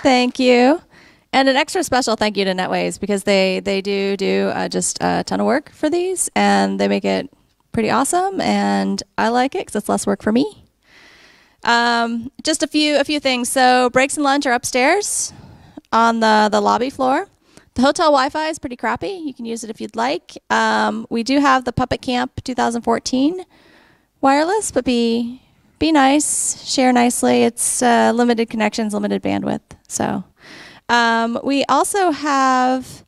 Thank you. And an extra special thank you to NETWAYS because they do just a ton of work for these, and they make it pretty awesome, and I like it because it's less work for me. Just a few things. So breaks and lunch are upstairs on the lobby floor. The hotel Wi-Fi is pretty crappy. You can use it if you'd like. We do have the Puppet Camp 2014 wireless, but be nice, share nicely. It's limited connections, limited bandwidth. So we also have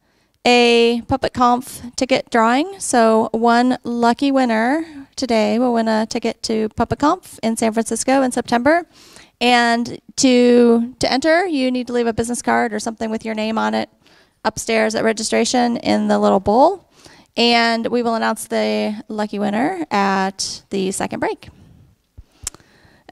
a PuppetConf ticket drawing. So one lucky winner today will win a ticket to PuppetConf in San Francisco in September. And to enter, you need to leave a business card or something with your name on it upstairs at registration in the little bowl. And we will announce the lucky winner at the second break.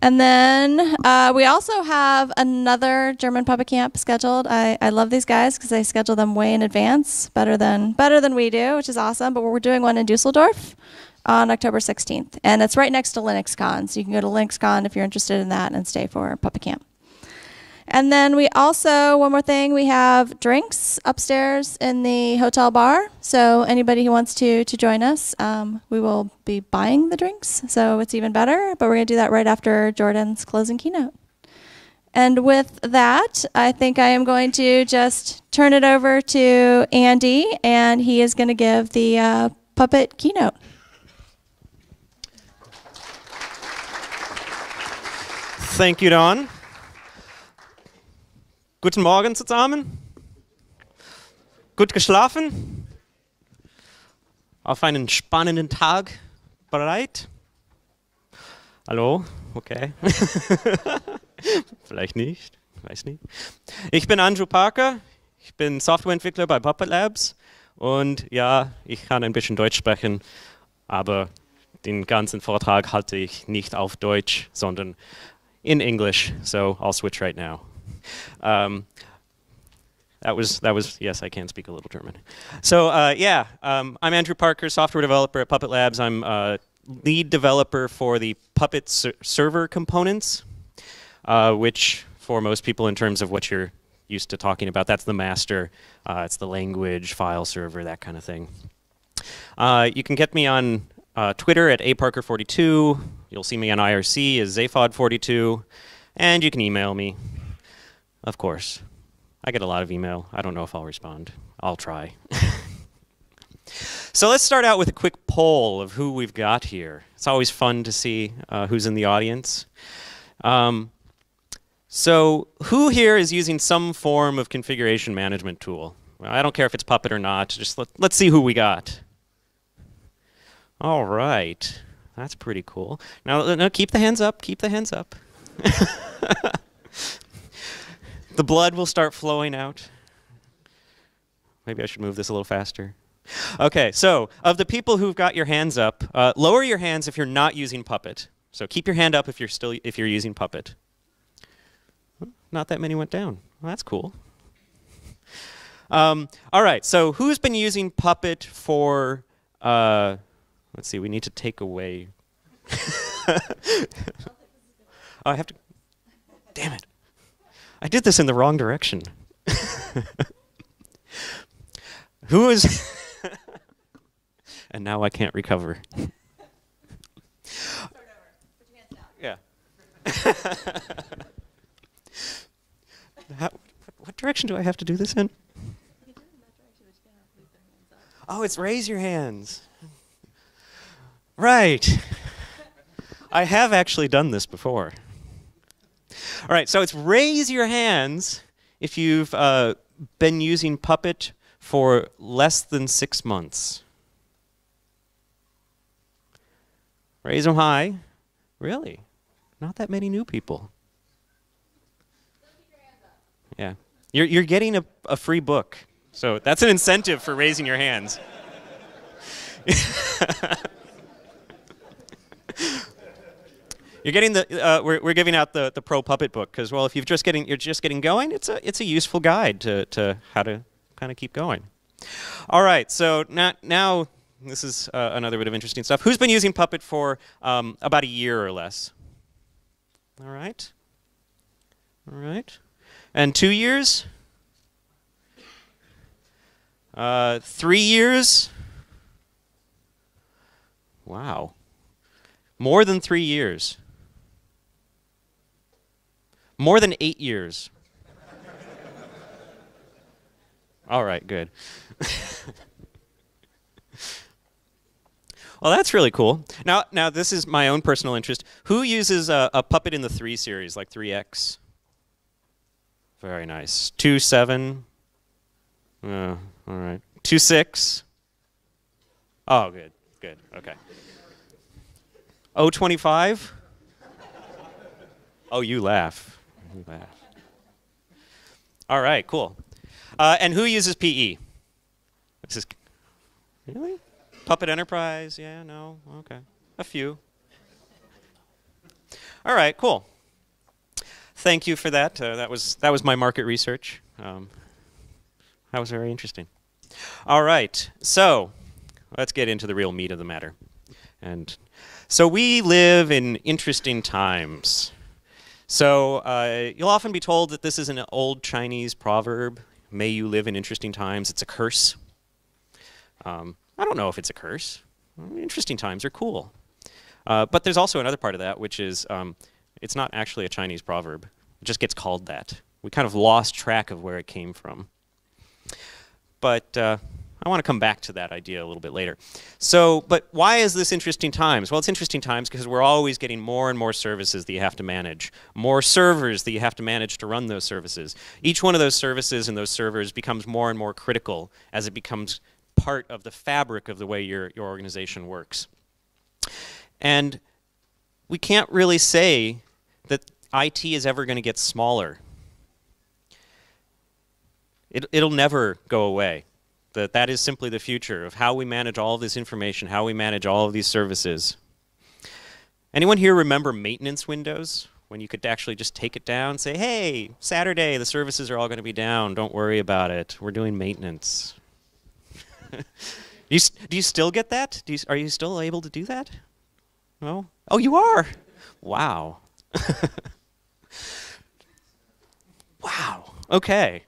And then we also have another German Puppet Camp scheduled. I love these guys because they schedule them way in advance, better than we do, which is awesome. But we're doing one in Dusseldorf on October 16th. And it's right next to LinuxCon. So you can go to LinuxCon if you're interested in that and stay for Puppet Camp. And then we also, one more thing, we have drinks upstairs in the hotel bar. So anybody who wants to join us, we will be buying the drinks. So it's even better, but we're going to do that right after Jordan's closing keynote. And with that, I think I am going to just turn it over to Andy, and he is going to give the Puppet keynote. Thank you, Dawn. Guten Morgen zusammen. Gut geschlafen? Auf einen spannenden Tag bereit? Hallo? Okay. Vielleicht nicht. Weiß nicht. Ich bin Andrew Parker. Ich bin Softwareentwickler bei Puppet Labs. Und ja, ich kann ein bisschen Deutsch sprechen, aber den ganzen Vortrag halte ich nicht auf Deutsch, sondern in English. So I'll switch right now. That was yes, I can speak a little German. So yeah, I'm Andrew Parker, software developer at Puppet Labs. I'm lead developer for the Puppet server components, which for most people in terms of what you're used to talking about, that's the master, it's the language, file server, that kind of thing. You can get me on Twitter at aparker42. You'll see me on IRC as Zaphod42, and you can email me. Of course. I get a lot of email. I don't know if I'll respond. I'll try. So let's start out with a quick poll of who we've got here. It's always fun to see who's in the audience. So who here is using some form of configuration management tool? Well, I don't care if it's Puppet or not. Just let's see who we got. All right. That's pretty cool. Now, keep the hands up. Keep the hands up. The blood will start flowing out. Maybe I should move this a little faster. Okay, so of the people who've got your hands up, lower your hands if you're not using Puppet. So keep your hand up if you're using Puppet. Not that many went down. Well, that's cool. All right, so who's been using Puppet for? Let's see. We need to take away. Oh, I have to. Damn it. I did this in the wrong direction. Who is... And now I can't recover. Start over. Put your hands down. Yeah. What direction do I have to do this in? You can do it in that direction, but you can't have to leave their hands up. Oh, it's raise your hands. Right. I have actually done this before. All right, so it's raise your hands if you've been using Puppet for less than 6 months. Raise them high. Really? Not that many new people. Yeah. You're getting a free book. So that's an incentive for raising your hands. You're getting the we're giving out the Pro Puppet book because, well, if you're just getting going, it's a useful guide to how to kind of keep going. All right, so now this is another bit of interesting stuff. Who's been using Puppet for about a year or less? All right. And 2 years? 3 years? Wow. More than 3 years. More than 8 years. All right, good. Well, that's really cool. Now this is my own personal interest. Who uses a Puppet in the 3 series, like 3X? Very nice. 2.7. All right. 2.6. Oh, good. Good. Okay. 0.25. Oh, you laugh. You laugh. All right. Cool. And who uses PE? This is really Puppet Enterprise. Yeah. No. Okay. A few. All right. Cool. Thank you for that. That was my market research. That was very interesting. All right, so let's get into the real meat of the matter. And so we live in interesting times. So you'll often be told that this is an old Chinese proverb. May you live in interesting times. It's a curse. I don't know if it's a curse. Interesting times are cool. But there's also another part of that, which is it's not actually a Chinese proverb. It just gets called that. We kind of lost track of where it came from. But I want to come back to that idea a little bit later. So, but why is this interesting times? Well, it's interesting times because we're always getting more and more services that you have to manage, more servers that you have to manage to run those services. Each one of those services and those servers becomes more and more critical as it becomes part of the fabric of the way your organization works. And we can't really say that IT is ever going to get smaller. It'll never go away. That is simply the future of how we manage all of this information, how we manage all of these services. Anyone here remember maintenance windows? When you could actually just take it down, say, hey, Saturday, the services are all going to be down. Don't worry about it. We're doing maintenance. Do you still get that? Are you still able to do that? No? Oh, you are? Wow. Wow. Okay.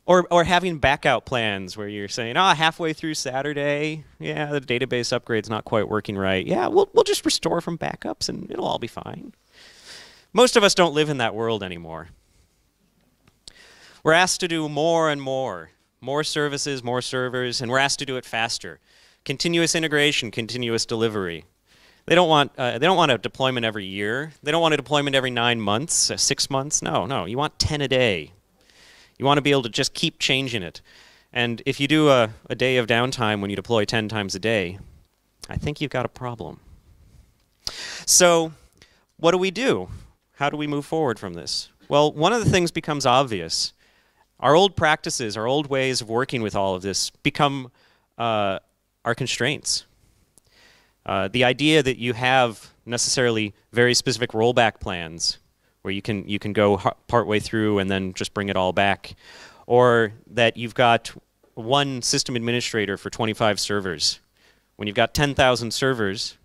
Or having backout plans where you're saying, halfway through Saturday, yeah, the database upgrade's not quite working right. Yeah, we'll just restore from backups and it'll all be fine. Most of us don't live in that world anymore. We're asked to do more and more. More services, more servers, and we're asked to do it faster. Continuous integration, continuous delivery. They don't want a deployment every year. They don't want a deployment every 9 months, 6 months. No, you want 10 a day. You want to be able to just keep changing it. And if you do a day of downtime when you deploy 10 times a day, I think you've got a problem. So what do? How do we move forward from this? Well, one of the things becomes obvious. Our old practices, our old ways of working with all of this become our constraints. The idea that you have necessarily very specific rollback plans where you can go partway through and then just bring it all back, or that you've got one system administrator for 25 servers. When you've got 10,000 servers,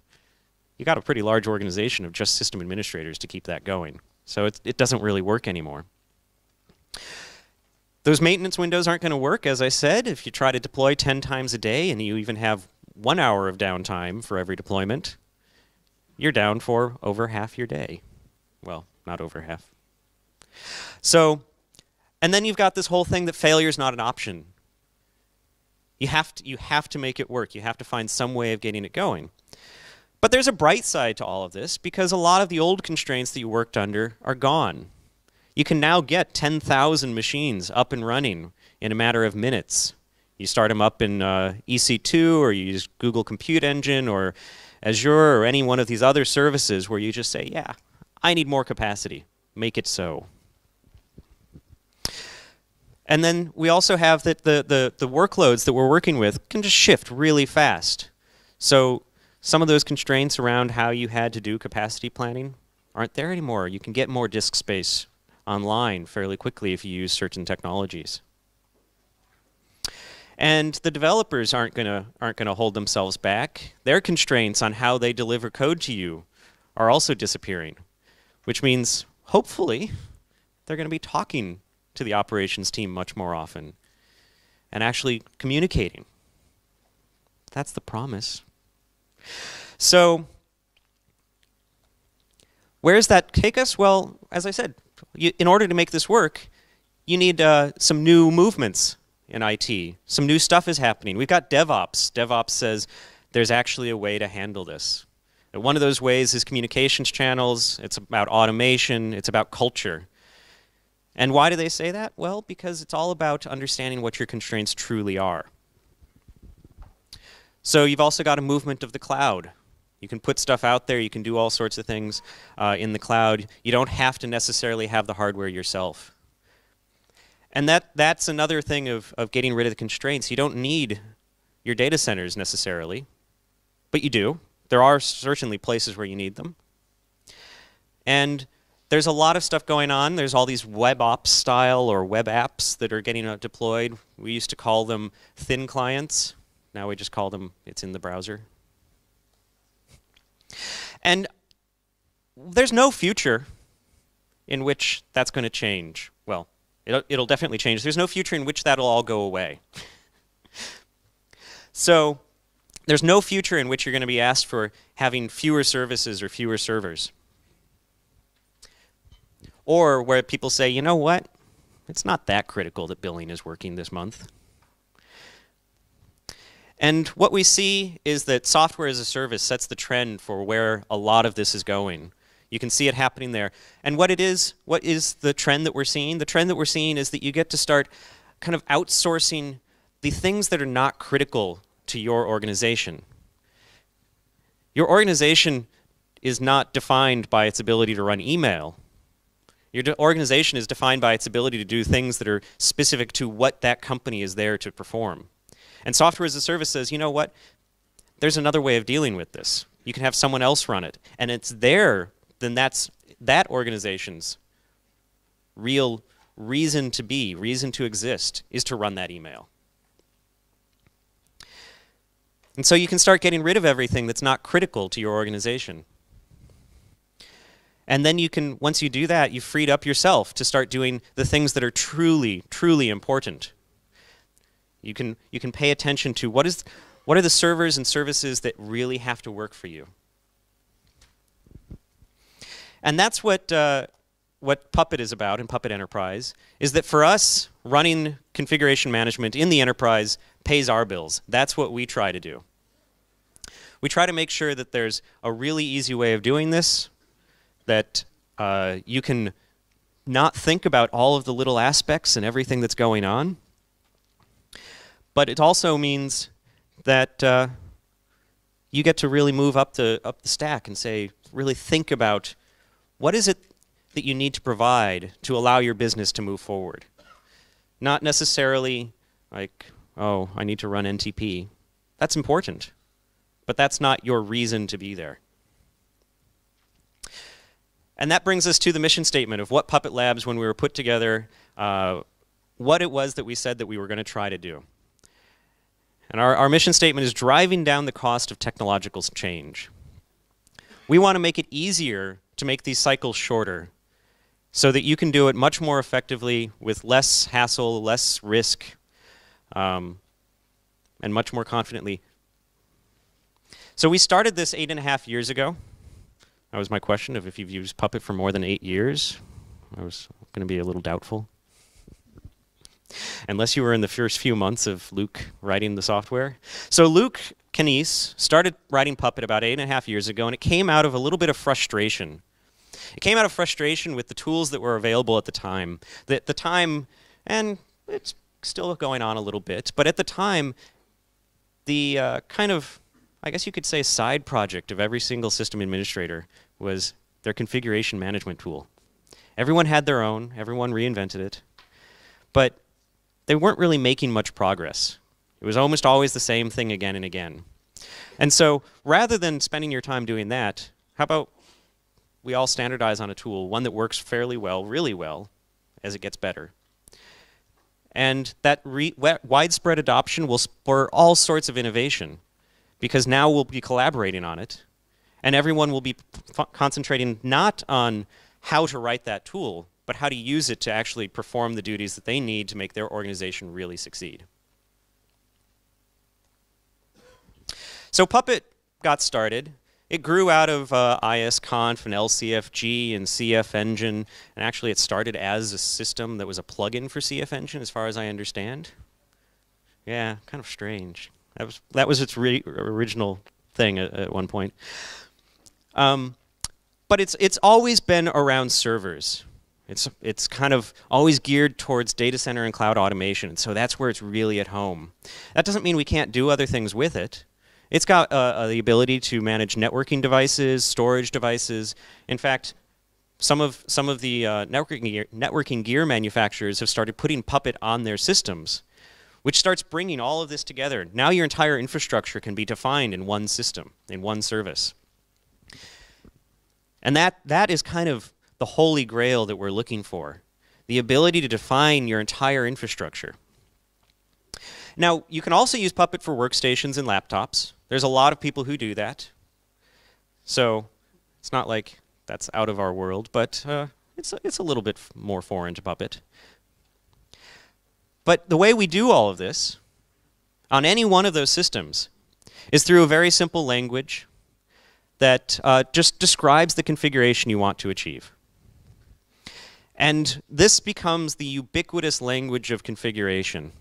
you've got a pretty large organization of just system administrators to keep that going. So it doesn't really work anymore. Those maintenance windows aren't going to work, as I said, if you try to deploy 10 times a day and you even have 1 hour of downtime for every deployment. You're down for over half your day. Well, not over half. So, and then you've got this whole thing that failure is not an option. You have to make it work. You have to find some way of getting it going. But there's a bright side to all of this because a lot of the old constraints that you worked under are gone. You can now get 10,000 machines up and running in a matter of minutes. You start them up in EC2, or you use Google Compute Engine or Azure or any one of these other services where you just say, yeah, I need more capacity. Make it so. And then we also have that the workloads that we're working with can just shift really fast. So some of those constraints around how you had to do capacity planning aren't there anymore. You can get more disk space online fairly quickly if you use certain technologies. And the developers aren't gonna hold themselves back. Their constraints on how they deliver code to you are also disappearing, which means hopefully they're going to be talking to the operations team much more often and actually communicating. That's the promise. So where does that take us? Well, as I said, in order to make this work, you need some new movements in IT. Some new stuff is happening. We've got DevOps. DevOps says there's actually a way to handle this. And one of those ways is communications channels. It's about automation. It's about culture. And why do they say that? Well, because it's all about understanding what your constraints truly are. So you've also got a movement of the cloud. You can put stuff out there. You can do all sorts of things in the cloud. You don't have to necessarily have the hardware yourself. And that's another thing of getting rid of the constraints. You don't need your data centers necessarily, but you do. There are certainly places where you need them. And there's a lot of stuff going on. There's all these web ops style or web apps that are getting deployed. We used to call them thin clients. Now we just call them, it's in the browser. And there's no future in which that's going to change. Well, it'll definitely change. There's no future in which that'll all go away. So there's no future in which you're going to be asked for having fewer services or fewer servers. Or where people say, you know what? It's not that critical that billing is working this month. And what we see is that software as a service sets the trend for where a lot of this is going. You can see it happening there. And what is the trend that we're seeing? The trend that we're seeing is that you get to start kind of outsourcing the things that are not critical to your organization. Your organization is not defined by its ability to run email. Your organization is defined by its ability to do things that are specific to what that company is there to perform. And software as a service says, you know what? There's another way of dealing with this. You can have someone else run it. And it's there, then that's that organization's real reason to be, reason to exist, is to run that email. And so you can start getting rid of everything that's not critical to your organization. And then you can, once you do that, you've freed up yourself to start doing the things that are truly, truly important. You can pay attention to what are the servers and services that really have to work for you. And that's what Puppet is about in Puppet Enterprise, is that for us, running configuration management in the enterprise pays our bills. That's what we try to do. We try to make sure that there's a really easy way of doing this, that you can not think about all of the little aspects and everything that's going on. But it also means that you get to really move up the stack and say, really think about what is it that you need to provide to allow your business to move forward. Not necessarily like, oh, I need to run NTP. That's important, but that's not your reason to be there. And that brings us to the mission statement of what Puppet Labs, when we were put together, what it was that we said that we were going to try to do. And our mission statement is driving down the cost of technological change. We want to make it easier to make these cycles shorter so that you can do it much more effectively with less hassle, less risk, and much more confidently. So we started this 8.5 years ago. That was my question of if you've used Puppet for more than 8 years. I was going to be a little doubtful. Unless you were in the first few months of Luke writing the software. So Luke Canese started writing Puppet about 8.5 years ago, and it came out of a little bit of frustration. It came out of frustration with the tools that were available at the time. At the time, and it's still going on a little bit, but at the time, the kind of, I guess you could say, side project of every single system administrator was their configuration management tool. Everyone had their own, everyone reinvented it, but they weren't really making much progress. It was almost always the same thing again and again. And so rather than spending your time doing that, how about we all standardize on a tool, one that works fairly well, really well, as it gets better. And that widespread adoption will spur all sorts of innovation, because now we'll be collaborating on it, and everyone will be concentrating not on how to write that tool, but how to use it to actually perform the duties that they need to make their organization really succeed. So Puppet got started. It grew out of ISConf and LCFG and CF Engine, and actually it started as a system that was a plugin for CF Engine, as far as I understand. Yeah, kind of strange. That was its original thing at one point. But it's always been around servers. It's kind of always geared towards data center and cloud automation, and so that's where it's really at home. That doesn't mean we can't do other things with it. It's got the ability to manage networking devices, storage devices. In fact, some of the networking gear manufacturers have started putting Puppet on their systems, which starts bringing all of this together. Now your entire infrastructure can be defined in one system, in one service. And that is kind of the holy grail that we're looking for, the ability to define your entire infrastructure. Now, you can also use Puppet for workstations and laptops. There's a lot of people who do that. So it's not like that's out of our world, but it's a little bit more foreign to Puppet. But the way we do all of this on any one of those systems is through a very simple language that just describes the configuration you want to achieve. And this becomes the ubiquitous language of configuration.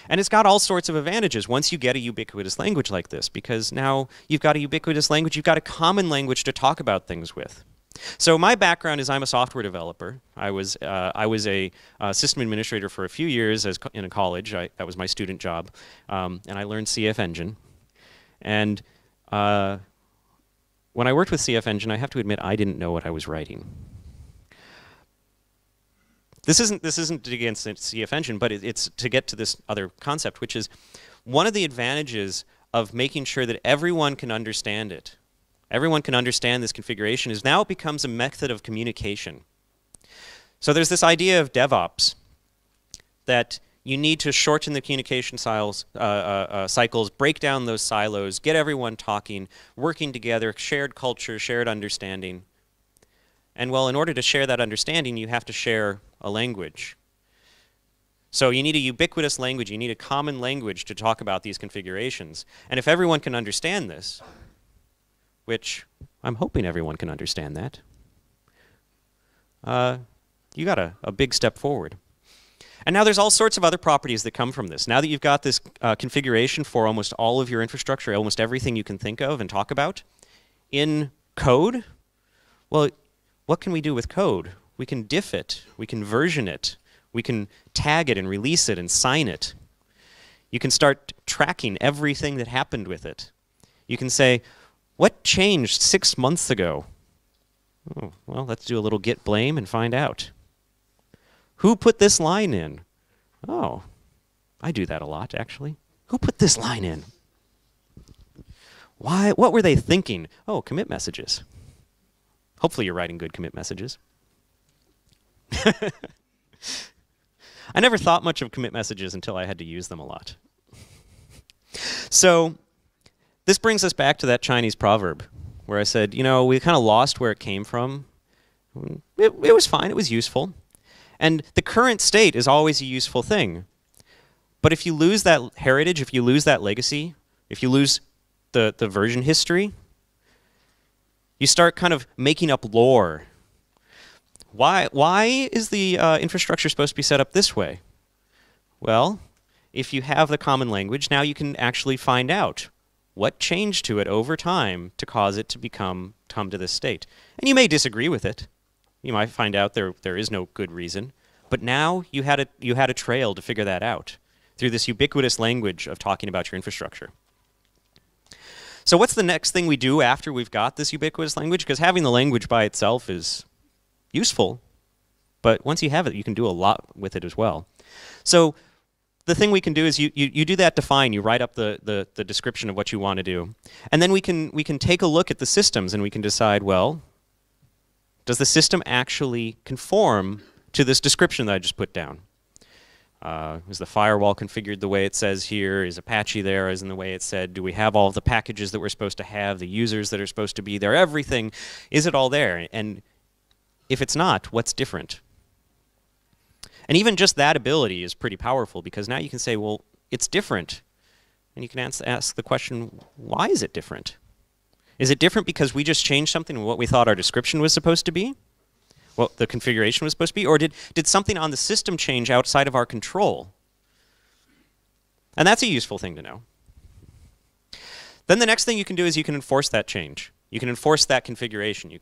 And it's got all sorts of advantages once you get a ubiquitous language like this, because now you've got a ubiquitous language, you've got a common language to talk about things with. So my background is I'm a software developer. I was a system administrator for a few years in a college. That was my student job. And I learned CF Engine. And when I worked with CF Engine, I have to admit I didn't know what I was writing. This isn't against CF Engine, but it's to get to this other concept, which is one of the advantages of making sure that everyone can understand it. Everyone can understand this configuration is now it becomes a method of communication. So there's this idea of DevOps that you need to shorten the communication cycles, break down those silos, get everyone talking, working together, shared culture, shared understanding. And well, in order to share that understanding, you have to share a language. So you need a ubiquitous language, you need a common language to talk about these configurations. And if everyone can understand this, which I'm hoping everyone can understand that, you got a big step forward. And now there's all sorts of other properties that come from this. Now that you've got this configuration for almost all of your infrastructure, almost everything you can think of and talk about, in code, well, what can we do with code? We can diff it, we can version it, we can tag it and release it and sign it. You can start tracking everything that happened with it. You can say, what changed 6 months ago? Oh, well, let's do a little git blame and find out. Who put this line in? Oh, I do that a lot, actually. Who put this line in? Why? What were they thinking? Oh, commit messages. Hopefully you're writing good commit messages. I never thought much of commit messages until I had to use them a lot. So this brings us back to that Chinese proverb where I said, you know, we kind of lost where it came from. It was fine, it was useful. And the current state is always a useful thing. But if you lose that heritage, if you lose that legacy, if you lose the version history, you start kind of making up lore. Why is the infrastructure supposed to be set up this way? Well, if you have the common language, now you can actually find out what changed to it over time to cause it to come to this state. And you may disagree with it. You might find out there is no good reason. But now you had a trail to figure that out through this ubiquitous language of talking about your infrastructure. So what's the next thing we do after we've got this ubiquitous language? Because having the language by itself is useful, but once you have it, you can do a lot with it as well. So the thing we can do is you do that define, you write up the description of what you want to do. And then we can take a look at the systems and we can decide, well, does the system actually conform to this description that I just put down? Is the firewall configured the way it says here? Is Apache there as in the way it said? Do we have all of the packages that we're supposed to have, the users that are supposed to be there, everything? Is it all there? And if it's not, what's different? And even just that ability is pretty powerful, because now you can say, well, it's different. And you can ask the question, why is it different? Is it different because we just changed something in what we thought our description was supposed to be? What the configuration was supposed to be? Or did something on the system change outside of our control? And that's a useful thing to know. Then the next thing you can do is you can enforce that change. You can enforce that configuration.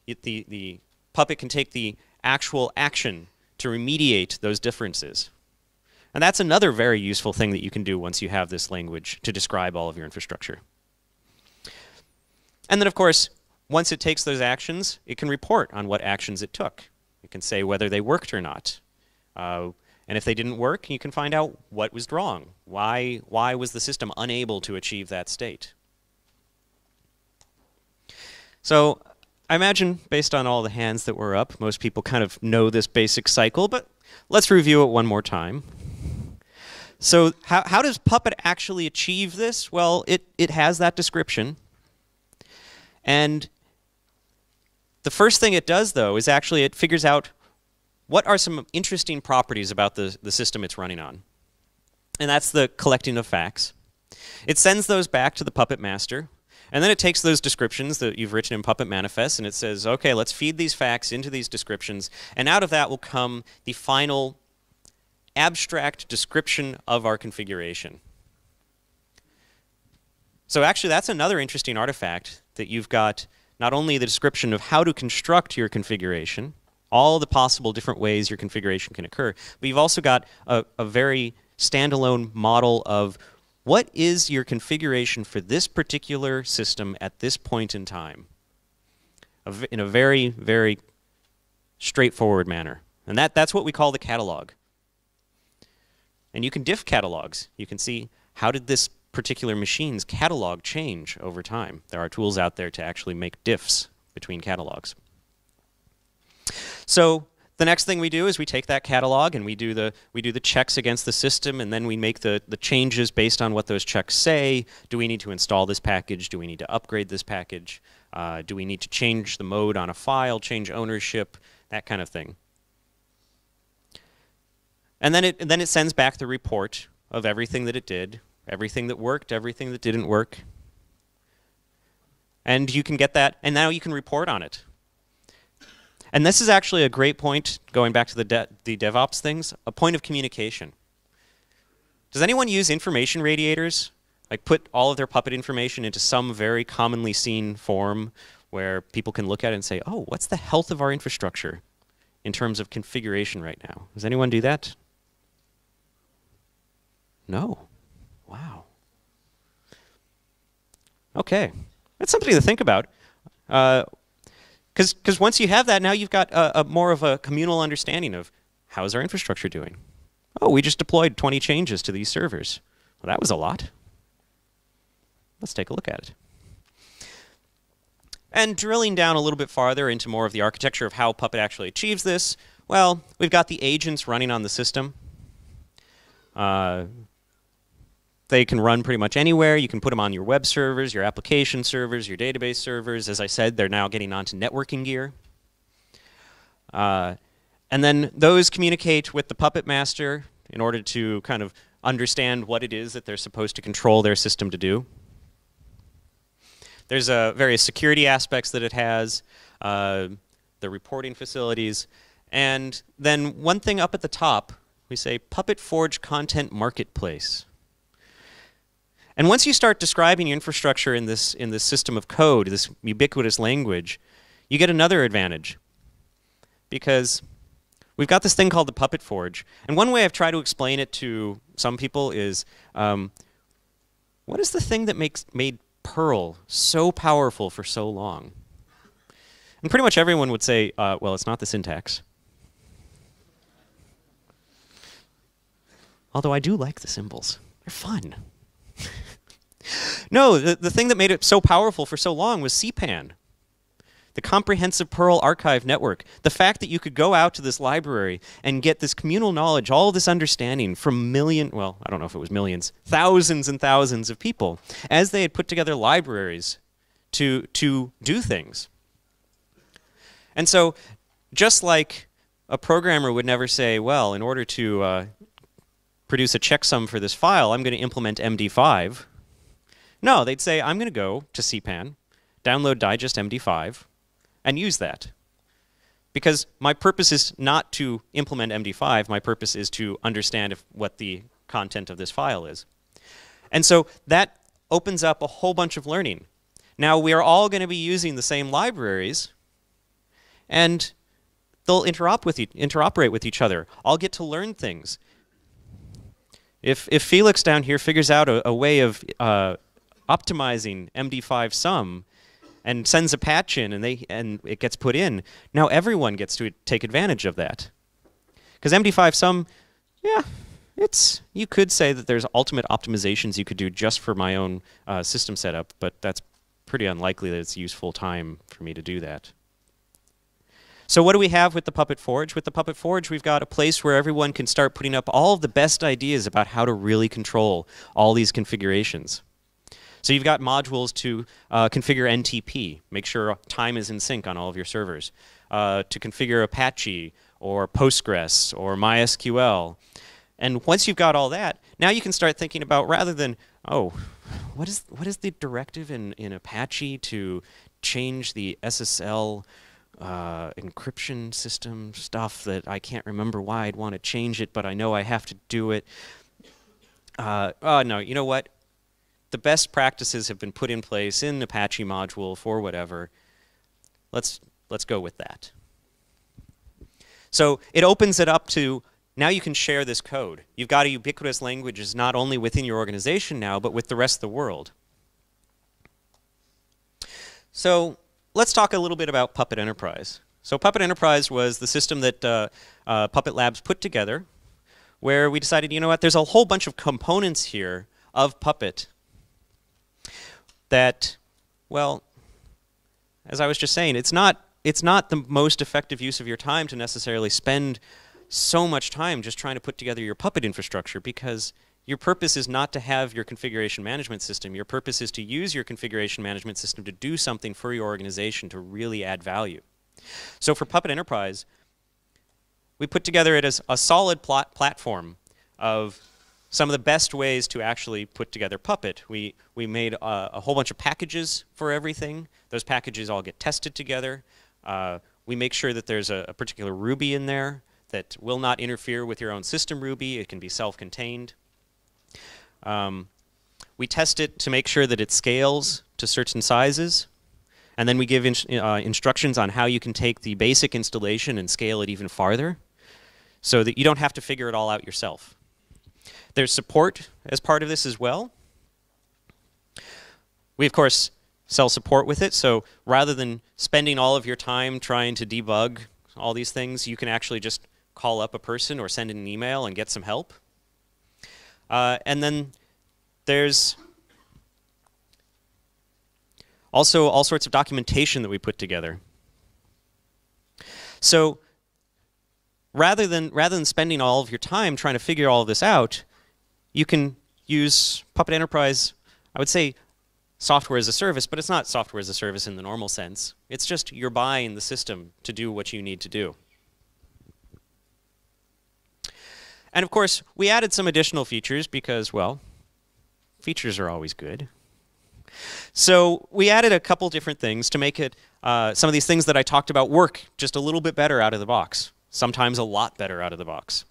The Puppet can take the actual action to remediate those differences. And that's another very useful thing that you can do once you have this language to describe all of your infrastructure. And then, of course, once it takes those actions, it can report on what actions it took. It can say whether they worked or not. And if they didn't work, you can find out what was wrong. Why was the system unable to achieve that state? So I imagine, based on all the hands that were up, most people kind of know this basic cycle, but let's review it one more time. So how does Puppet actually achieve this? Well, it has that description. And the first thing it does, though, is actually it figures out what are some interesting properties about the system it's running on. And that's the collecting of facts. It sends those back to the Puppet master. And then it takes those descriptions that you've written in Puppet Manifest, and it says, OK, let's feed these facts into these descriptions. And out of that will come the final abstract description of our configuration. So actually, that's another interesting artifact, that you've got not only the description of how to construct your configuration, all the possible different ways your configuration can occur, but you've also got a very standalone model of what is your configuration for this particular system at this point in time, in a very, very straightforward manner. And that's what we call the catalog. And you can diff catalogs. You can see, how did this particular machine's catalog change over time? There are tools out there to actually make diffs between catalogs. So the next thing we do is we take that catalog and we do the checks against the system, and then we make the changes based on what those checks say. Do we need to install this package? Do we need to upgrade this package? Do we need to change the mode on a file, change ownership, that kind of thing? And then it sends back the report of everything that it did, everything that worked, everything that didn't work. And you can get that, and now you can report on it. And this is actually a great point, going back to the DevOps things, a point of communication. Does anyone use information radiators? Like put all of their Puppet information into some very commonly seen form where people can look at it and say, oh, what's the health of our infrastructure in terms of configuration right now? Does anyone do that? No. Wow. Okay. That's something to think about. Because once you have that, now you've got more of a communal understanding of how is our infrastructure doing. Oh, we just deployed 20 changes to these servers. Well, that was a lot. Let's take a look at it. And drilling down a little bit farther into more of the architecture of how Puppet actually achieves this, well, we've got the agents running on the system. They can run pretty much anywhere. You can put them on your web servers, your application servers, your database servers. As I said, they're now getting onto networking gear. And then those communicate with the Puppet master in order to kind of understand what it is that they're supposed to control their system to do. There's various security aspects that it has, the reporting facilities. And then one thing up at the top, we say Puppet Forge Content Marketplace. And once you start describing your infrastructure in this system of code, this ubiquitous language, you get another advantage. Because we've got this thing called the Puppet Forge. And one way I've tried to explain it to some people is, what is the thing that made Perl so powerful for so long? And pretty much everyone would say, well, it's not the syntax. Although I do like the symbols. They're fun. No, the thing that made it so powerful for so long was CPAN, the Comprehensive Perl Archive Network. The fact that you could go out to this library and get this communal knowledge, all this understanding from well, I don't know if it was millions, thousands and thousands of people, as they had put together libraries to do things. And so, just like a programmer would never say, well, in order to produce a checksum for this file, I'm going to implement MD5. No, they'd say, I'm going to go to CPAN, download digest MD5, and use that. Because my purpose is not to implement MD5, my purpose is to understand what the content of this file is. And so that opens up a whole bunch of learning. Now, we are all going to be using the same libraries, and they'll interoperate with each other. I'll get to learn things. If Felix down here figures out a way of optimizing MD5 sum and sends a patch in and it gets put in, now everyone gets to take advantage of that. Because MD5 sum, yeah, you could say that there's ultimate optimizations you could do just for my own system setup, but that's pretty unlikely that it's useful time for me to do that. So what do we have with the Puppet Forge? With the Puppet Forge, we've got a place where everyone can start putting up all of the best ideas about how to really control all these configurations. So you've got modules to configure NTP, make sure time is in sync on all of your servers, to configure Apache or Postgres or MySQL. And once you've got all that, now you can start thinking about, rather than, oh, what is the directive in Apache to change the SSL encryption system stuff that I can't remember why I'd want to change it, but I know I have to do it. Oh, no, you know what? The best practices have been put in place in Apache module for whatever. Let's go with that. So it opens it up to, now you can share this code. You've got a ubiquitous language not only within your organization now, but with the rest of the world. So let's talk a little bit about Puppet Enterprise. So Puppet Enterprise was the system that Puppet Labs put together, where we decided, you know what, there's a whole bunch of components here of Puppet that, well, as I was just saying, it's not the most effective use of your time to necessarily spend so much time just trying to put together your Puppet infrastructure, because your purpose is not to have your configuration management system. Your purpose is to use your configuration management system to do something for your organization to really add value. So for Puppet Enterprise, we put together it as a solid platform of some of the best ways to actually put together Puppet. We made a whole bunch of packages for everything. Those packages all get tested together. We make sure that there's a particular Ruby in there that will not interfere with your own system Ruby. It can be self-contained. We test it to make sure that it scales to certain sizes. And then we give instructions on how you can take the basic installation and scale it even farther so that you don't have to figure it all out yourself. There's support as part of this as well. We, of course, sell support with it. So rather than spending all of your time trying to debug all these things, you can actually just call up a person or send an email and get some help. And then there's also all sorts of documentation that we put together. So rather than spending all of your time trying to figure all of this out, you can use Puppet Enterprise, I would say software as a service, but it's not software as a service in the normal sense. It's just you're buying the system to do what you need to do. And of course, we added some additional features because, well, features are always good. So we added a couple different things to make it, some of these things that I talked about work just a little bit better out of the box, sometimes a lot better out of the box.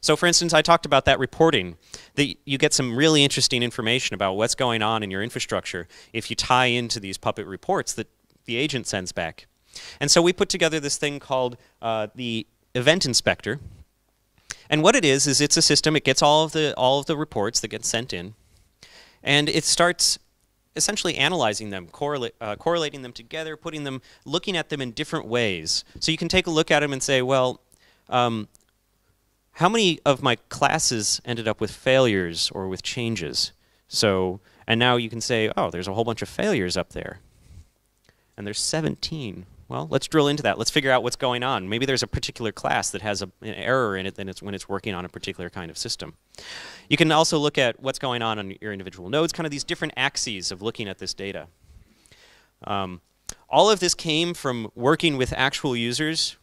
So for instance, I talked about that reporting, that you get some really interesting information about what's going on in your infrastructure if you tie into these Puppet reports that the agent sends back. And so we put together this thing called the Event Inspector. And what it is it's a system. It gets all of the reports that get sent in, and it starts essentially analyzing them, correlating them together, looking at them in different ways. So you can take a look at them and say, well, how many of my classes ended up with failures or with changes? So, and now you can say, oh, there's a whole bunch of failures up there, and there's 17. Well, let's drill into that. Let's figure out what's going on. Maybe there's a particular class that has an error in it when it's working on a particular kind of system. You can also look at what's going on your individual nodes, kind of these different axes of looking at this data. All of this came from working with actual users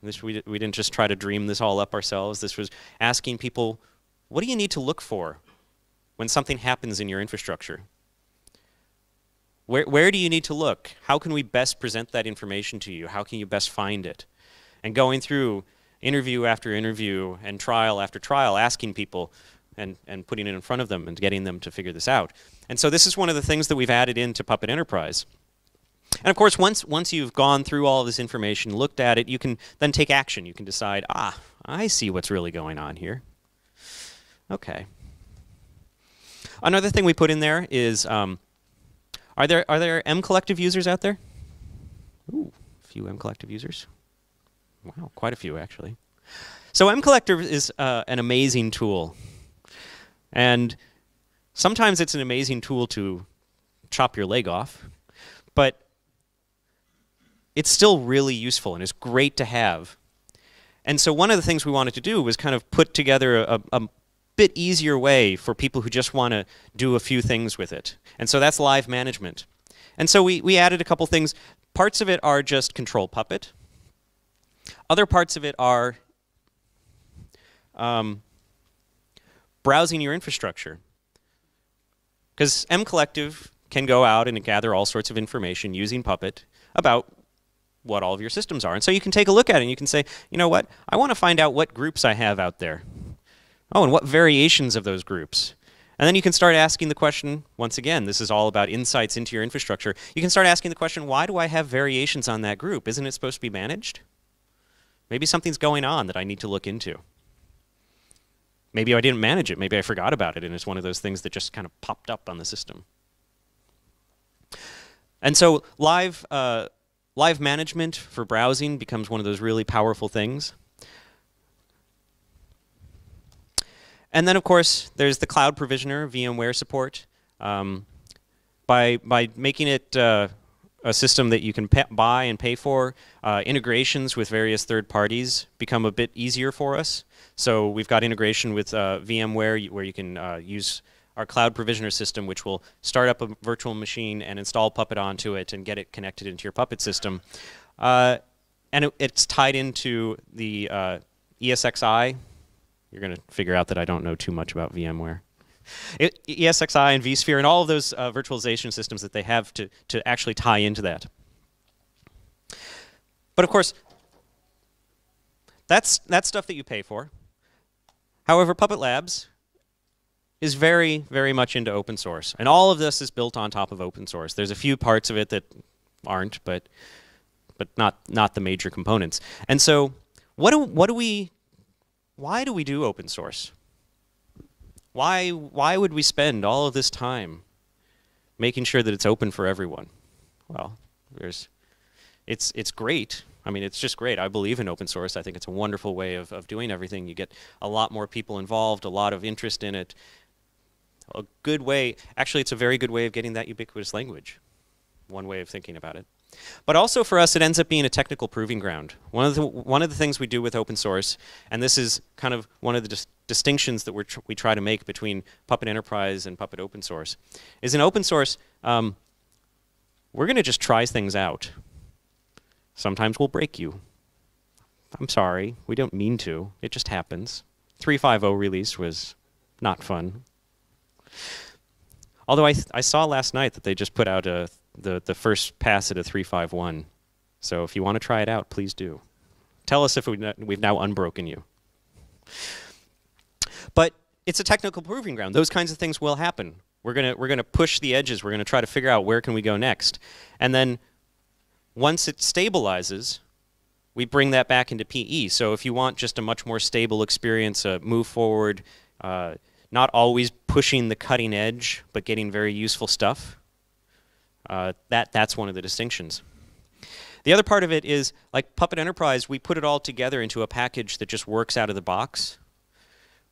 We didn't just try to dream this all up ourselves. This was asking people, what do you need to look for when something happens in your infrastructure? Where do you need to look? How can we best present that information to you? How can you best find it? And going through interview after interview and trial after trial, asking people and putting it in front of them and getting them to figure this out. And so this is one of the things that we've added into Puppet Enterprise. And of course, once you've gone through all of this information, looked at it, you can then take action. You can decide, I see what's really going on here. Okay. Another thing we put in there is, are there MCollective users out there? Ooh, a few MCollective users. Wow, quite a few actually. So MCollective is an amazing tool. And sometimes it's an amazing tool to chop your leg off, but it's still really useful and it's great to have. And so one of the things we wanted to do was kind of put together a bit easier way for people who just want to do a few things with it. And so that's live management. And so we added a couple things. Parts of it are just control Puppet. Other parts of it are browsing your infrastructure. Because MCollective can go out and gather all sorts of information using Puppet about what all of your systems are. And so you can take a look at it and you can say, you know what, I want to find out what groups I have out there. Oh, and what variations of those groups. And then you can start asking the question, once again, this is all about insights into your infrastructure. You can start asking the question, why do I have variations on that group? Isn't it supposed to be managed? Maybe something's going on that I need to look into. Maybe I didn't manage it. Maybe I forgot about it, and it's one of those things that just kind of popped up on the system. And so live management for browsing becomes one of those really powerful things. And then, of course, there's the cloud provisioner, VMware support. By making it a system that you can buy and pay for, integrations with various third parties become a bit easier for us. So we've got integration with VMware where you can use our cloud provisioner system, which will start up a virtual machine and install Puppet onto it and get it connected into your Puppet system. And it's tied into the ESXi. You're going to figure out that I don't know too much about VMware. ESXi and vSphere and all of those virtualization systems that they have to actually tie into that. But of course, that's stuff that you pay for. However, Puppet Labs is very, very much into open source. And all of this is built on top of open source. There's a few parts of it that aren't, but not the major components. And so why do we do open source? Why would we spend all of this time making sure that it's open for everyone? Well, it's great. I mean, it's just great. I believe in open source. I think it's a wonderful way of doing everything. You get a lot more people involved, a lot of interest in it. A good way, actually it's a very good way of getting that ubiquitous language. One way of thinking about it. But also for us, it ends up being a technical proving ground. One of the things we do with open source, and this is kind of one of the distinctions that we try to make between Puppet Enterprise and Puppet Open Source, is in open source, we're going to just try things out. Sometimes we'll break you. I'm sorry, we don't mean to. It just happens. 3.5.0 release was not fun. Although I saw last night that they just put out the first pass at a 3.5.1. So if you want to try it out, please do. Tell us if we've now unbroken you. But it's a technical proving ground. Those kinds of things will happen. We're gonna push the edges. We're gonna try to figure out where can we go next. And then once it stabilizes, we bring that back into PE. So if you want just a much more stable experience, move forward, not always pushing the cutting edge, but getting very useful stuff, that's one of the distinctions. The other part of it is, like Puppet Enterprise, we put it all together into a package that just works out of the box.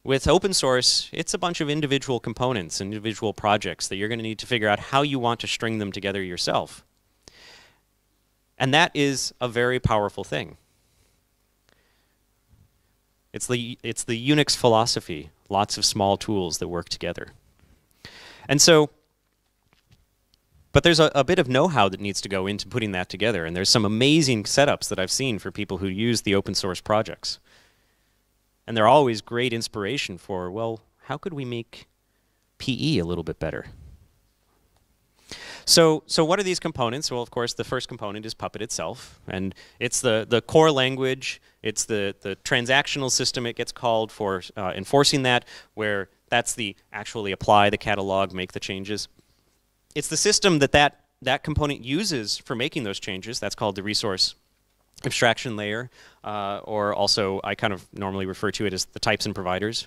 With open source, it's a bunch of individual components, individual projects that you're going to need to figure out how you want to string them together yourself. And that is a very powerful thing. It's the Unix philosophy, lots of small tools that work together. And so But there's a bit of know-how that needs to go into putting that together, and there's some amazing setups that I've seen for people who use the open source projects. And they're always great inspiration for, well, how could we make PE a little bit better? So what are these components? Well, of course, the first component is Puppet itself, and it's the core language. It's the transactional system, it gets called, for enforcing that, where that's the actually apply the catalog, make the changes. It's the system that component uses for making those changes. That's called the resource abstraction layer, or also I kind of normally refer to it as the types and providers.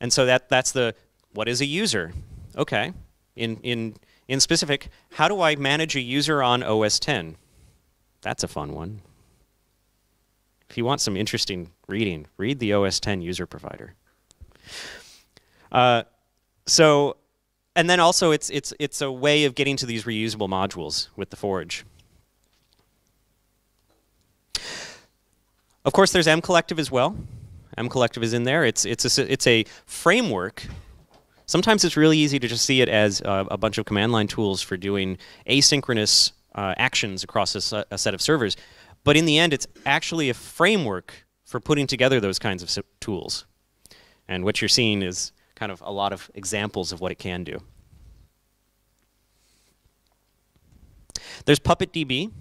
And so that's the, what is a user? Okay. In specific, how do I manage a user on OS 10? That's a fun one. If you want some interesting reading, read the OS 10 user provider. And then also it's a way of getting to these reusable modules with the Forge. Of course, there's MCollective as well. MCollective is in there. It's a framework. Sometimes it's really easy to just see it as a bunch of command line tools for doing asynchronous actions across a set of servers. But in the end, it's actually a framework for putting together those kinds of tools. And what you're seeing is kind of a lot of examples of what it can do. There's PuppetDB.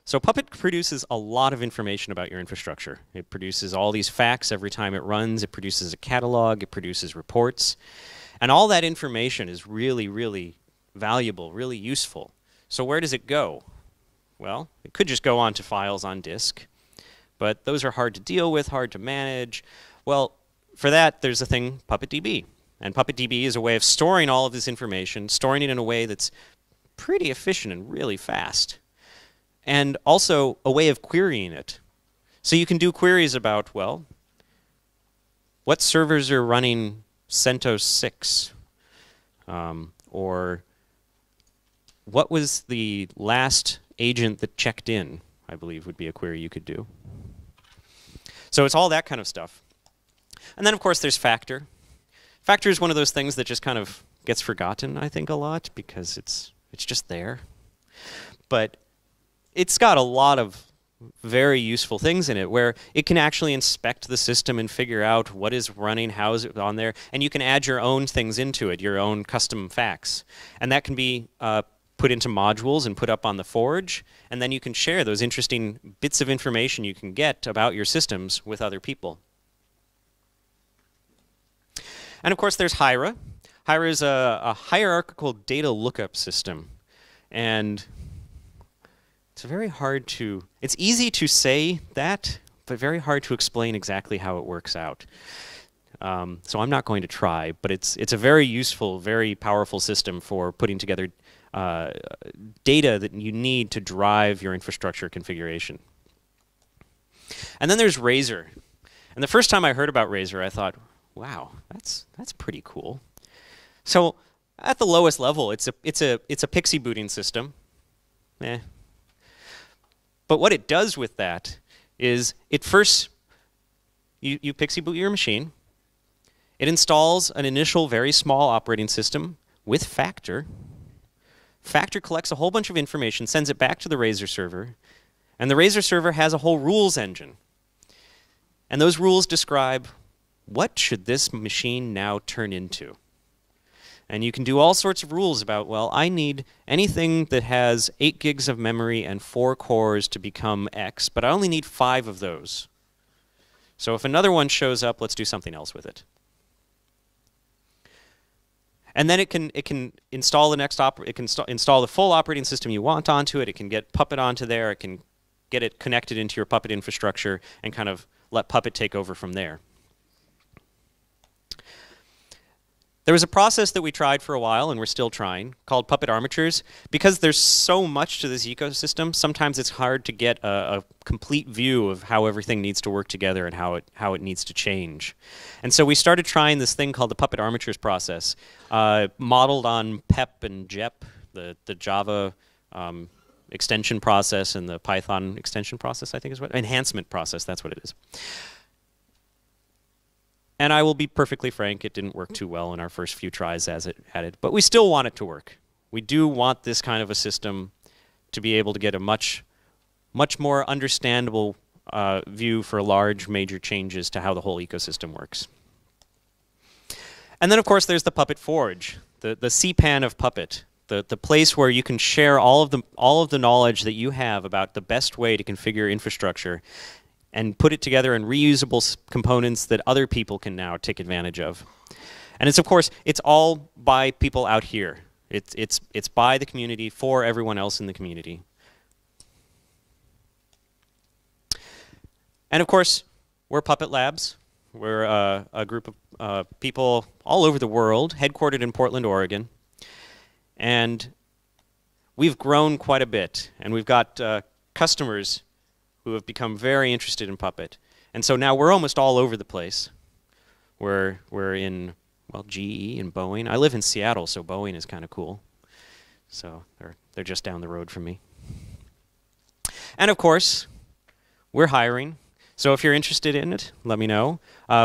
So Puppet produces a lot of information about your infrastructure. It produces all these facts every time it runs. It produces a catalog. It produces reports. And all that information is really, really valuable, really useful. So where does it go? Well, it could just go onto files on disk. But those are hard to deal with, hard to manage. Well, for that, there's a thing, PuppetDB. And PuppetDB is a way of storing all of this information, storing it in a way that's pretty efficient and really fast. And also a way of querying it. So you can do queries about, well, what servers are running CentOS 6? Or what was the last agent that checked in, I believe would be a query you could do. So it's all that kind of stuff. And then, of course, there's Factor. Factor is one of those things that just kind of gets forgotten, I think, a lot, because it's just there. But it's got a lot of very useful things in it, where it can actually inspect the system and figure out what is running, how is it on there, and you can add your own things into it, your own custom facts. And that can be put into modules and put up on the Forge, and then you can share those interesting bits of information you can get about your systems with other people. And of course, there's Hiera. Hiera is a hierarchical data lookup system. And it's very hard to, it's easy to say that, but very hard to explain exactly how it works out. So I'm not going to try, but it's a very useful, very powerful system for putting together data that you need to drive your infrastructure configuration. And then there's Razor. And the first time I heard about Razor, I thought, wow, that's pretty cool. So at the lowest level, it's a PXE booting system. But what it does with that is it first, you PXE boot your machine. It installs an initial very small operating system with Factor. Factor collects a whole bunch of information, sends it back to the Razor server, and the Razor server has a whole rules engine. And those rules describe what should this machine now turn into. And you can do all sorts of rules about, well, I need anything that has 8 gigs of memory and 4 cores to become X, but I only need 5 of those. So if another one shows up, let's do something else with it. And then it can install the next install the full operating system you want onto it. It can get Puppet onto there. It can get it connected into your Puppet infrastructure and kind of let Puppet take over from there. There was a process that we tried for a while, and we're still trying, called Puppet armatures. Because there's so much to this ecosystem, sometimes it's hard to get a complete view of how everything needs to work together and how it needs to change. And so we started trying this thing called the Puppet armatures process, modeled on PEP and JEP, the Java extension process and the Python extension process, I think is what, enhancement process, that's what it is. And I will be perfectly frank, it didn't work too well in our first few tries as it had it, but we still want it to work. We do want this kind of a system to be able to get a much more understandable view for large major changes to how the whole ecosystem works. And then, of course, there's the Puppet Forge, the CPAN of Puppet, the place where you can share all of the knowledge that you have about the best way to configure infrastructure and put it together in reusable components that other people can now take advantage of. And it's, of course, it's all by people out here. It's by the community for everyone else in the community. And of course, we're Puppet Labs. We're a group of people all over the world, headquartered in Portland, Oregon. And we've grown quite a bit. And we've got customers who have become very interested in Puppet. And so now we're almost all over the place. We're in, well, GE and Boeing. I live in Seattle, so Boeing is kind of cool. So they're just down the road from me. And of course, we're hiring. So if you're interested in it, let me know.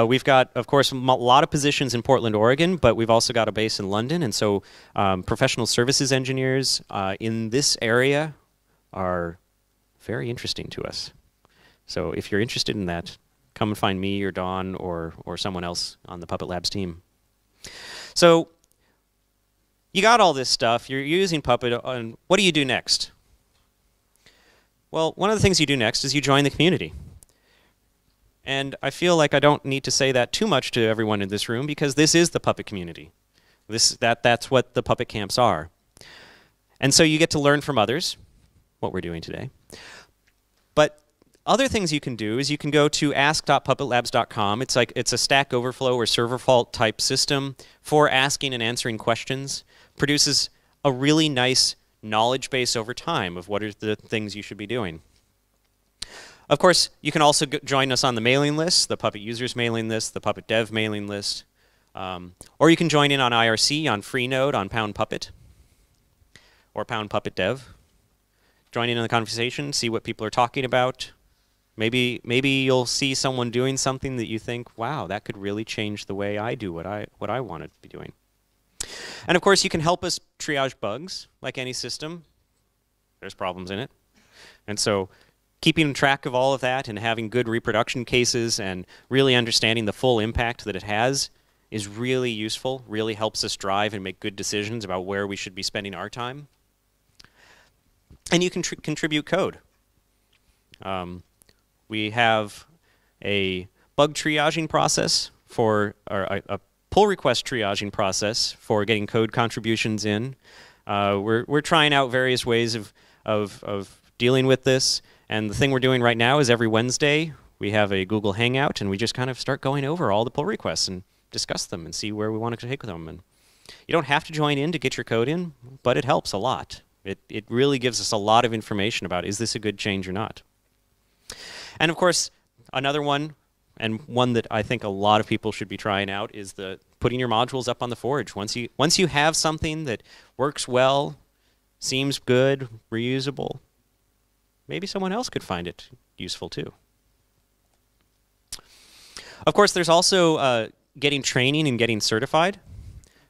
We've got, of course, a lot of positions in Portland, Oregon, but we've also got a base in London. And so professional services engineers in this area are very interesting to us. So if you're interested in that, come and find me or Dawn or someone else on the Puppet Labs team. So you got all this stuff. You're using Puppet. And what do you do next? Well, one of the things you do next is you join the community. And I feel like I don't need to say that too much to everyone in this room because this is the Puppet community. That's what the Puppet camps are. And so you get to learn from others, what we're doing today. But other things you can do is you can go to ask.puppetlabs.com. It's a Stack Overflow or server fault type system for asking and answering questions. Produces a really nice knowledge base over time of what are the things you should be doing. Of course, you can also join us on the mailing list, the Puppet users mailing list, the Puppet dev mailing list. Or you can join in on IRC, on Freenode, on Pound Puppet, or Pound Puppet Dev. Join in the conversation, see what people are talking about. Maybe you'll see someone doing something that you think, wow, that could really change the way I do what I want to be doing. And of course, you can help us triage bugs, like any system. There's problems in it. And so keeping track of all of that and having good reproduction cases and really understanding the full impact that it has is really useful, really helps us drive and make good decisions about where we should be spending our time. And you can contribute code. We have a bug triaging process or a pull request triaging process for getting code contributions in. We're trying out various ways of dealing with this. And the thing we're doing right now is every Wednesday we have a Google Hangout and we just kind of start going over all the pull requests and discuss them and see where we want to take them. And you don't have to join in to get your code in, but it helps a lot. It really gives us a lot of information about is this a good change or not. And of course, another one, and one that I think a lot of people should be trying out, is the putting your modules up on the Forge. Once you have something that works well, seems good, reusable, maybe someone else could find it useful too. Of course, there's also getting training and getting certified.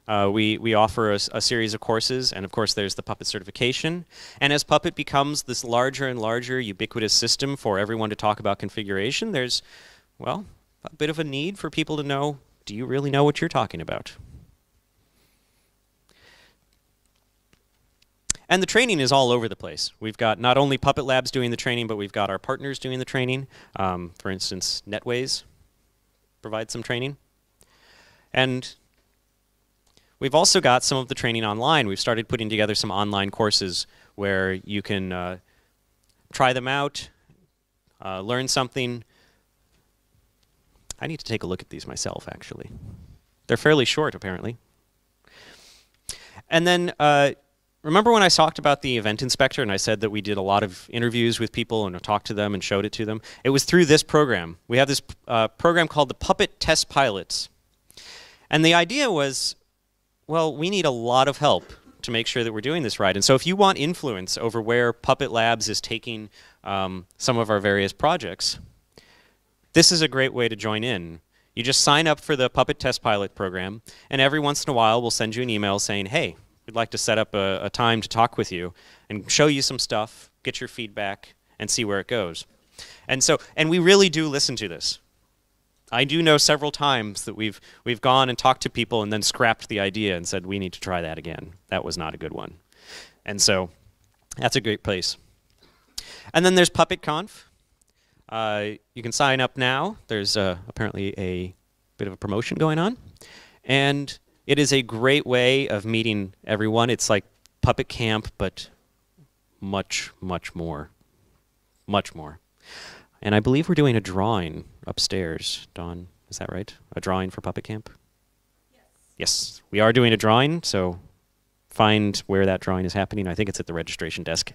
We offer a series of courses, and of course there's the Puppet certification. And as Puppet becomes this larger and larger ubiquitous system for everyone to talk about configuration, there's, well, a bit of a need for people to know, do you really know what you're talking about? And the training is all over the place. We've got not only Puppet Labs doing the training, but we've got our partners doing the training. For instance, NETWAYS provides some training. And we've also got some of the training online. We've started putting together some online courses where you can try them out, learn something. I need to take a look at these myself, actually. They're fairly short, apparently. And then remember when I talked about the event inspector and I said that we did a lot of interviews with people and talked to them and showed it to them? It was through this program. We have this program called the Puppet Test Pilots. And the idea was, well, we need a lot of help to make sure that we're doing this right. And so if you want influence over where Puppet Labs is taking some of our various projects, this is a great way to join in. You just sign up for the Puppet Test Pilot program, and every once in a while we'll send you an email saying, hey, We'd like to set up a time to talk with you and show you some stuff, get your feedback, and see where it goes. And we really do listen to this. I do know several times that we've gone and talked to people and then scrapped the idea and said, we need to try that again. That was not a good one. And so that's a great place. And then there's PuppetConf. You can sign up now. There's apparently a bit of a promotion going on. And it is a great way of meeting everyone. It's like Puppet Camp, but much, much more. Much more. And I believe we're doing a drawing upstairs, Dawn. Is that right? A drawing for Puppet Camp? Yes. Yes, we are doing a drawing, so find where that drawing is happening. I think it's at the registration desk.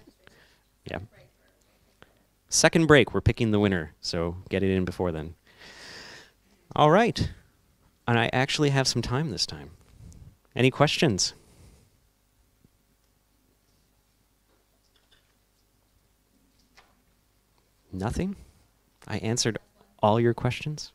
Yeah. Second break, we're picking the winner, so get it in before then. All right. And I actually have some time this time. Any questions? Nothing? I answered all your questions?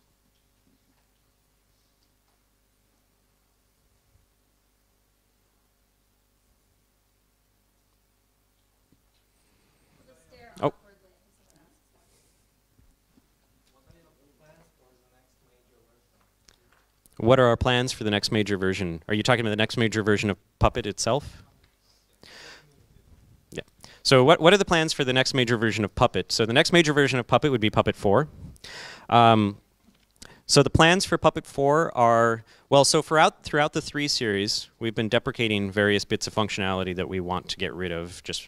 Oh. What are our plans for the next major version? Are you talking about the next major version of Puppet itself? Yeah. So what are the plans for the next major version of Puppet? So the next major version of Puppet would be Puppet 4. So the plans for Puppet 4 are, well, so throughout the 3 series, we've been deprecating various bits of functionality that we want to get rid of, just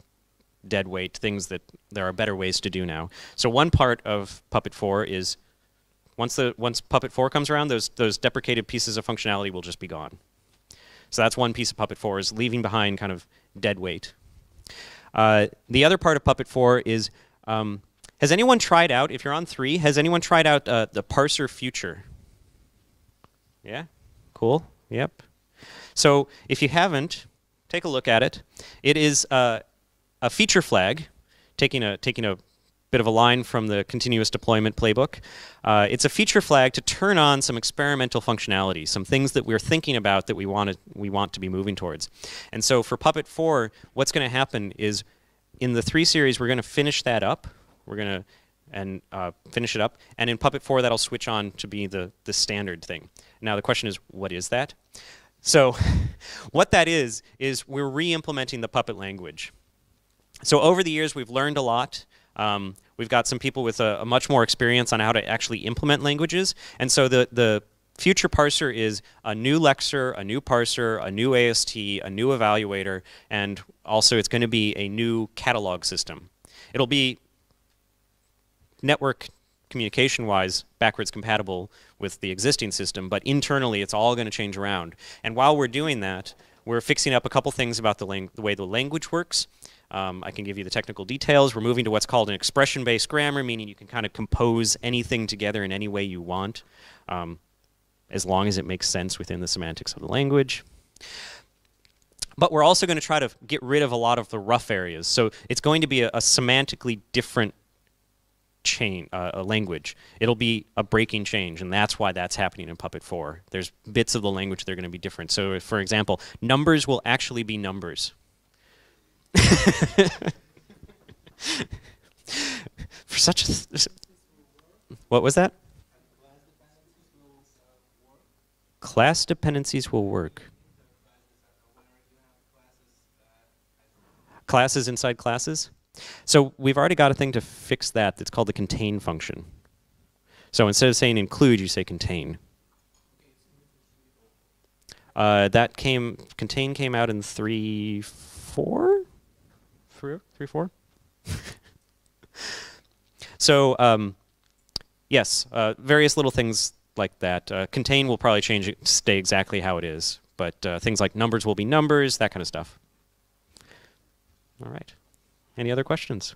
dead weight, things that there are better ways to do now. So one part of Puppet 4 is once Puppet 4 comes around, those deprecated pieces of functionality will just be gone. So that's one piece of Puppet 4, is leaving behind kind of dead weight. The other part of Puppet 4 is, has anyone tried out, if you're on 3, has anyone tried out the parser future? Yeah? Cool? Yep. So if you haven't, take a look at it. It is a feature flag, taking a bit of a line from the continuous deployment playbook. It's a feature flag to turn on some experimental functionality, some things that we're thinking about that we want to be moving towards. And so for Puppet 4, what's going to happen is in the 3 series, we're going to finish that up. We're going to finish it up. And in Puppet 4, that'll switch on to be the standard thing. Now the question is, what is that? So what that is we're re-implementing the Puppet language. So over the years, we've learned a lot. We've got some people with a much more experience on how to actually implement languages. And so the future parser is a new lexer, a new parser, a new AST, a new evaluator, and also it's going to be a new catalog system. It'll be network communication-wise backwards compatible with the existing system, but internally it's all going to change around. And while we're doing that, we're fixing up a couple things about the way the language works. I can give you the technical details. We're moving to what's called an expression-based grammar, meaning you can kind of compose anything together in any way you want, as long as it makes sense within the semantics of the language. But we're also going to try to get rid of a lot of the rough areas. So it's going to be a semantically different a language. It'll be a breaking change, and that's why that's happening in Puppet 4. There's bits of the language that are going to be different. So, if, for example, numbers will actually be numbers. For such a... What was that? Class dependencies will work. Classes inside classes? So we've already got a thing to fix that that's called the contain function. So instead of saying include, you say contain. Contain came out in 3.4? 3.4? So yes, various little things like that. Contain will probably change it, stay exactly how it is. But things like numbers will be numbers, that kind of stuff. All right. Any other questions?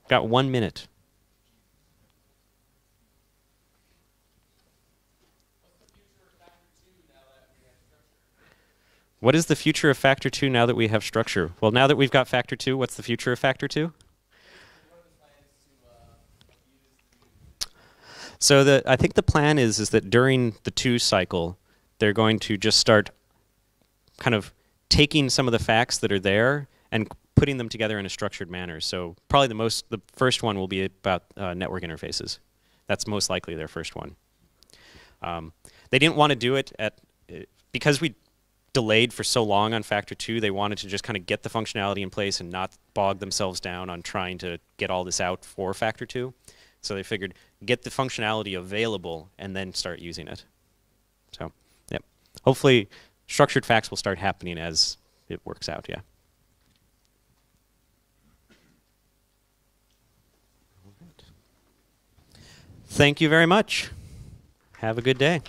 Got 1 minute. What is the future of Factor 2 now that we have structure? Well, now that we've got Factor 2, what's the future of Factor 2? So I think the plan is that during the 2 cycle, they're going to just start kind of taking some of the facts that are there and putting them together in a structured manner. So probably the first one will be about network interfaces. That's most likely their first one. They didn't want to do it because we delayed for so long on Factor 2, they wanted to just kind of get the functionality in place and not bog themselves down on trying to get all this out for Factor 2. So they figured, get the functionality available and then start using it. So, yeah. Hopefully, structured facts will start happening as it works out, yeah. Thank you very much. Have a good day.